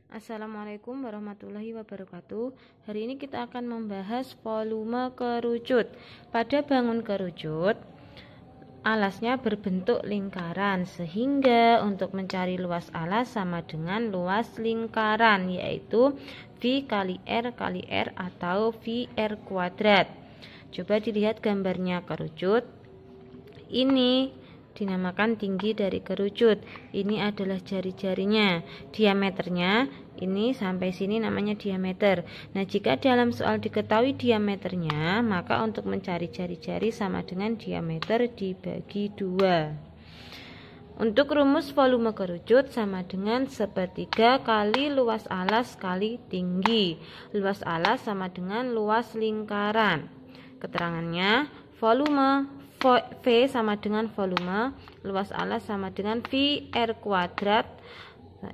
Assalamualaikum warahmatullahi wabarakatuh. Hari ini kita akan membahas volume kerucut. Pada bangun kerucut, alasnya berbentuk lingkaran, sehingga untuk mencari luas alas sama dengan luas lingkaran, yaitu V kali R atau VR kuadrat. Coba dilihat gambarnya kerucut. Ini dinamakan tinggi dari kerucut. Ini adalah jari-jarinya. Diameternya ini sampai sini namanya diameter. Nah, jika dalam soal diketahui diameternya, maka untuk mencari jari-jari sama dengan diameter dibagi 2. Untuk rumus volume kerucut sama dengan sepertiga kali luas alas kali tinggi. Luas alas sama dengan luas lingkaran. Keterangannya, volume V sama dengan volume, luas alas sama dengan VR kuadrat,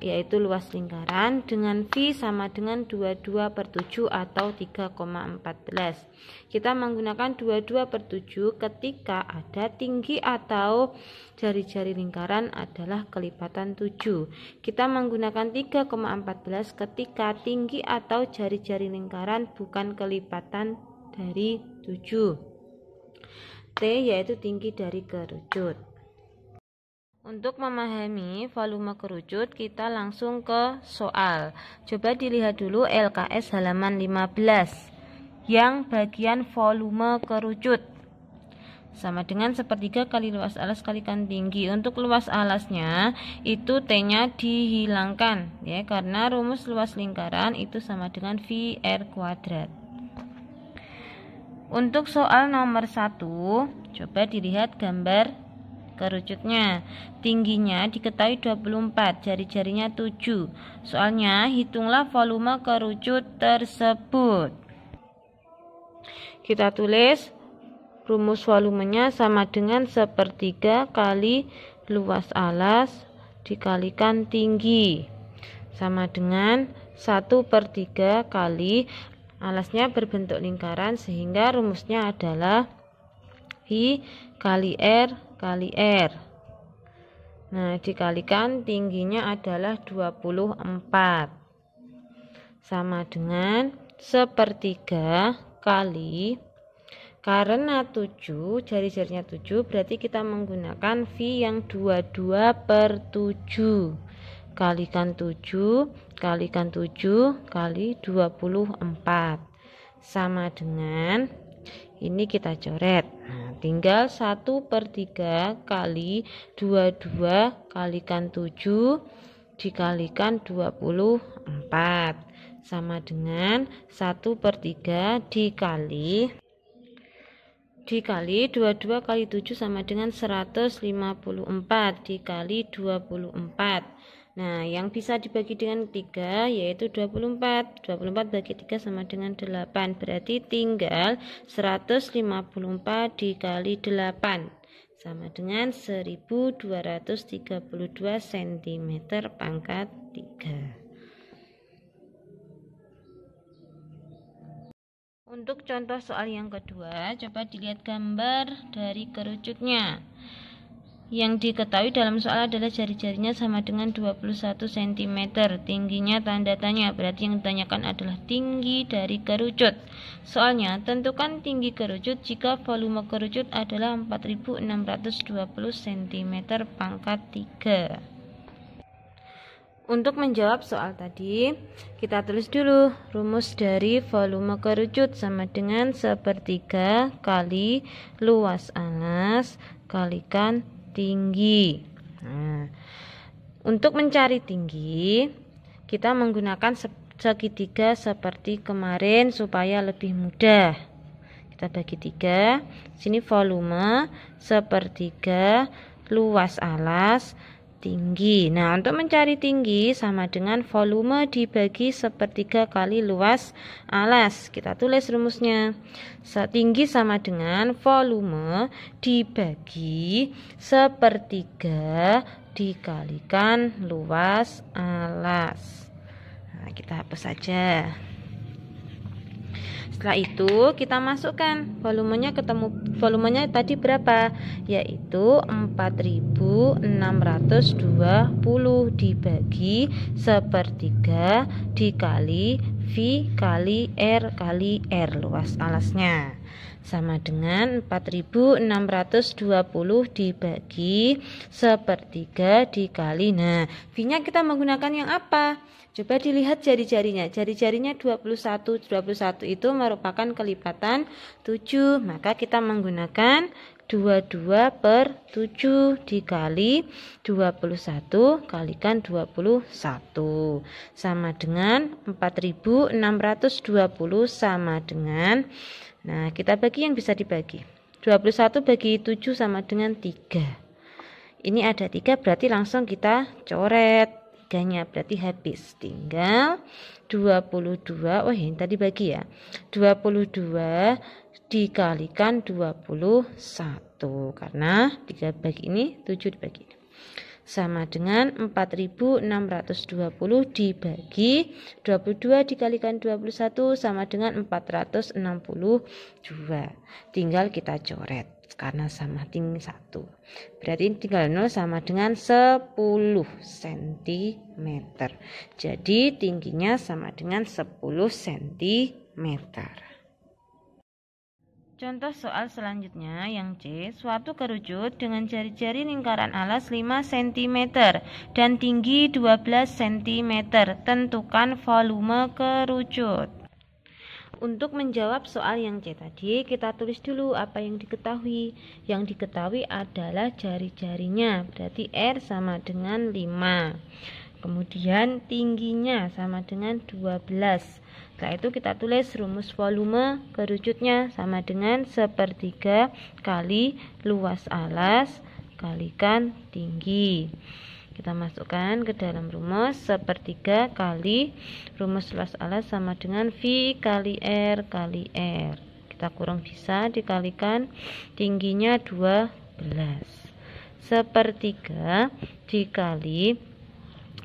yaitu luas lingkaran, dengan V sama dengan 22/7 atau 3,14. Kita menggunakan 22/7 ketika ada tinggi atau jari-jari lingkaran adalah kelipatan 7. Kita menggunakan 3,14 ketika tinggi atau jari-jari lingkaran bukan kelipatan dari 7. T yaitu tinggi dari kerucut. Untuk memahami volume kerucut, kita langsung ke soal. Coba dilihat dulu LKS halaman 15 yang bagian volume kerucut. Sama dengan sepertiga kali luas alas kalikan tinggi. Untuk luas alasnya itu T-nya dihilangkan ya, karena rumus luas lingkaran itu sama dengan VR kuadrat. Untuk soal nomor 1, coba dilihat gambar kerucutnya. Tingginya diketahui 24, jari-jarinya 7. Soalnya, hitunglah volume kerucut tersebut. Kita tulis rumus volumenya sama dengan sepertiga kali luas alas dikalikan tinggi. Sama dengan 1/3 kali alasnya berbentuk lingkaran, sehingga rumusnya adalah V kali R kali R. Nah, dikalikan tingginya adalah 24. Sama dengan sepertiga kali, karena 7, jari-jarinya 7, berarti kita menggunakan V yang 22/7. Kalikan 7 kalikan 7 kali 24 sama dengan ini, kita coret. Nah, tinggal 1/3 kali 22 kalikan 7 dikalikan 24 sama dengan 1/3 dikali 22 kali 7 sama dengan 154 dikali 24. Nah, yang bisa dibagi dengan 3 yaitu 24. 24 bagi 3 sama dengan 8. Berarti tinggal 154 dikali 8 sama dengan 1232 cm pangkat 3. Untuk contoh soal yang kedua, coba dilihat gambar dari kerucutnya. Yang diketahui dalam soal adalah jari-jarinya sama dengan 21 cm. Tingginya tanda tanya, berarti yang ditanyakan adalah tinggi dari kerucut. Soalnya, tentukan tinggi kerucut jika volume kerucut adalah 4620 cm pangkat 3. Untuk menjawab soal tadi, kita tulis dulu rumus dari volume kerucut sama dengan sepertiga kali luas alas kalikan tinggi. Nah, untuk mencari tinggi, kita menggunakan segitiga seperti kemarin supaya lebih mudah. Kita bagi 3. Sini volume, sepertiga, luas alas, tinggi. Nah, untuk mencari tinggi sama dengan volume dibagi sepertiga kali luas alas. Kita tulis rumusnya. Tinggi sama dengan volume dibagi sepertiga dikalikan luas alas. Nah, kita hapus saja. Setelah itu kita masukkan volumenya, ketemu volumenya tadi berapa? Yaitu 4620 dibagi 1/3 dikali V kali R kali R, luas alasnya, sama dengan 4620 dibagi 1/3 dikali. Nah, V-nya kita menggunakan yang apa? Coba dilihat jari-jarinya. Jari-jarinya 21. 21 itu merupakan kelipatan 7. Maka kita menggunakan 22/7 dikali 21 kalikan 21 sama dengan 4620 sama dengan, nah kita bagi yang bisa dibagi. 21 bagi 7 sama dengan 3. Ini ada 3 berarti langsung kita coret. Tiganya berarti habis, tinggal 22. Oh ini tadi bagi ya, 22 dikalikan 21 karena 3 bagi ini, 7 dibagi ini, sama dengan 4620 dibagi 22 dikalikan 21 sama dengan 462. Tinggal kita coret karena sama tinggi 1. Berarti tinggal 0 sama dengan 10 cm. Jadi tingginya sama dengan 10 cm. Contoh soal selanjutnya yang C, suatu kerucut dengan jari-jari lingkaran alas 5 cm dan tinggi 12 cm. Tentukan volume kerucut. Untuk menjawab soal yang C tadi, kita tulis dulu apa yang diketahui. Yang diketahui adalah jari-jarinya, berarti R sama dengan 5. Kemudian tingginya sama dengan 12. Setelah itu kita tulis rumus volume kerucutnya sama dengan 1/3 kali luas alas kalikan tinggi. Kita masukkan ke dalam rumus 1/3 kali rumus luas alas sama dengan V kali R kali R. Kita kurang bisa dikalikan tingginya 12. 1/3 dikali,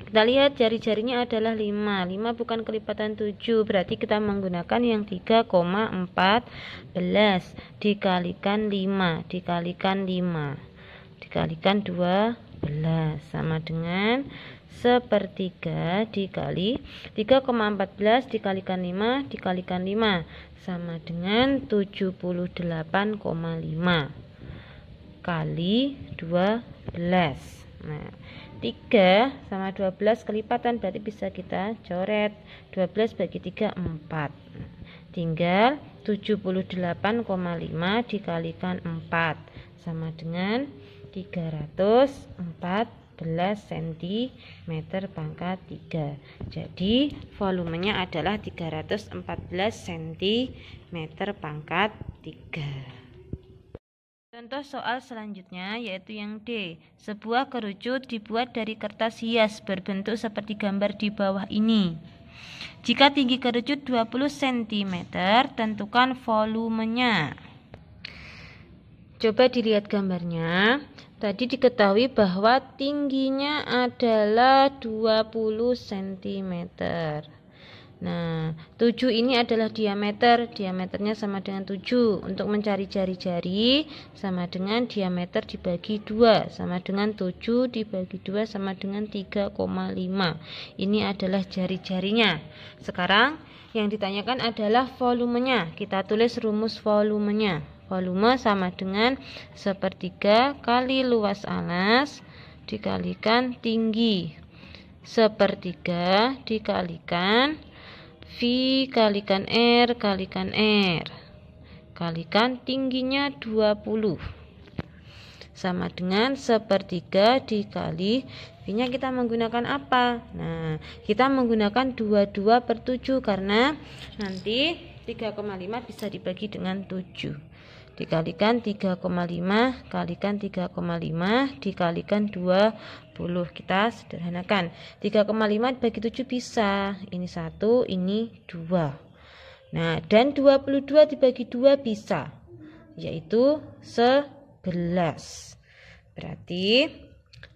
kita lihat jari-jarinya adalah 5. 5 bukan kelipatan 7, berarti kita menggunakan yang 3,14 dikalikan 5 dikalikan 5 dikalikan 12 sama dengan 1/3 dikali 3,14 dikalikan 5 dikalikan 5 sama dengan 78,5 kali 12. Nah, 3 sama 12 kelipatan berarti bisa kita coret. 12 bagi 3 4. Tinggal 78,5 dikalikan 4 sama dengan 314 cm pangkat 3. Jadi volumenya adalah 314 cm pangkat 3. Contoh soal selanjutnya yaitu yang D. Sebuah kerucut dibuat dari kertas hias berbentuk seperti gambar di bawah ini. Jika tinggi kerucut 20 cm, tentukan volumenya. Coba dilihat gambarnya. Tadi diketahui bahwa tingginya adalah 20 cm. Nah, 7 ini adalah diameter. Diameternya sama dengan 7. Untuk mencari jari-jari sama dengan diameter dibagi 2. Sama dengan 7 dibagi 2 sama dengan 3,5. Ini adalah jari-jarinya. Sekarang yang ditanyakan adalah volumenya. Kita tulis rumus volumenya. Volume sama dengan 1/3 kali luas alas dikalikan tinggi. 1/3 dikalikan V kalikan R kalikan R kalikan tingginya 20 sama dengan 1/3 dikali V-nya kita menggunakan apa? Nah, kita menggunakan 22/7 karena nanti 3,5 bisa dibagi dengan 7. Dikalikan 3,5 kalikan 3,5 dikalikan 20. Kita sederhanakan. 3,5 dibagi 7 bisa. Ini 1, ini 2. Nah, dan 22 dibagi 2 bisa. Yaitu 11. Berarti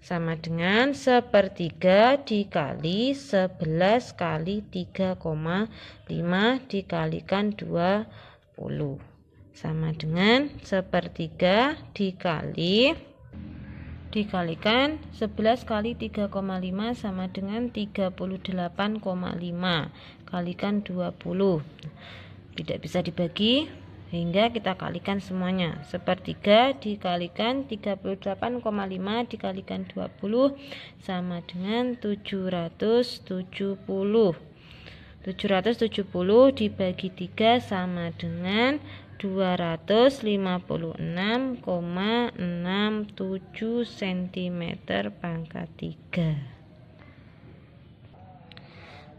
sama dengan 1/3 dikali 11 kali 3,5 dikalikan 20 sama dengan 1/3 dikalikan 11 kali 3,5 sama dengan 38,5 kalikan 20. Tidak bisa dibagi, sehingga kita kalikan semuanya. 1/3 dikalikan 38,5 dikalikan 20 sama dengan 770. 770 dibagi 3 sama dengan 256,67 cm pangkat 3.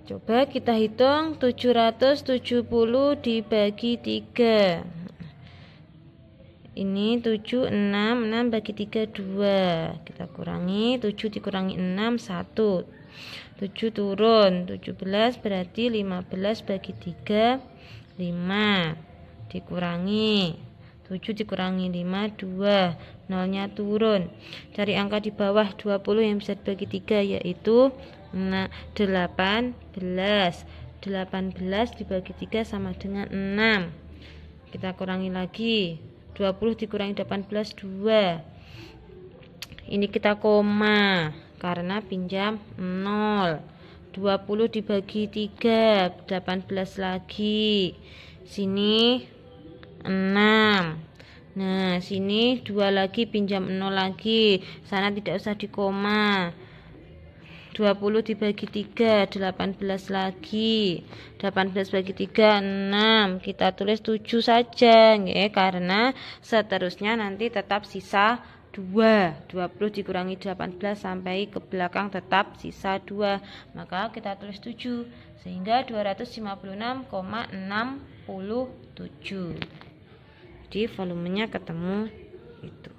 Coba kita hitung 770 dibagi 3. Ini 7, 6 bagi 3, 2. Kita kurangi, 7 dikurangi 6, 1. 7 turun, 17 berarti 15 bagi 3, 5. Dikurangi, 7 dikurangi 5, 2. Nolnya turun. Cari angka di bawah 20 yang bisa dibagi 3, yaitu 18. 18 dibagi 3 sama dengan 6. Kita kurangi lagi, 20 dikurangi 18, 2. Ini kita koma karena pinjam 0. 20 dibagi 3, 18 lagi. Sini 6. Nah, sini 2 lagi, pinjam 0 lagi. Sana tidak usah dikoma. 20 dibagi 3, 18 lagi. 18 bagi 3, 6. Kita tulis 7 saja, ya, karena seterusnya nanti tetap sisa 2. 20 dikurangi 18 sampai ke belakang tetap sisa 2. Maka kita tulis 7, sehingga 256,67. Jadi volumenya ketemu itu.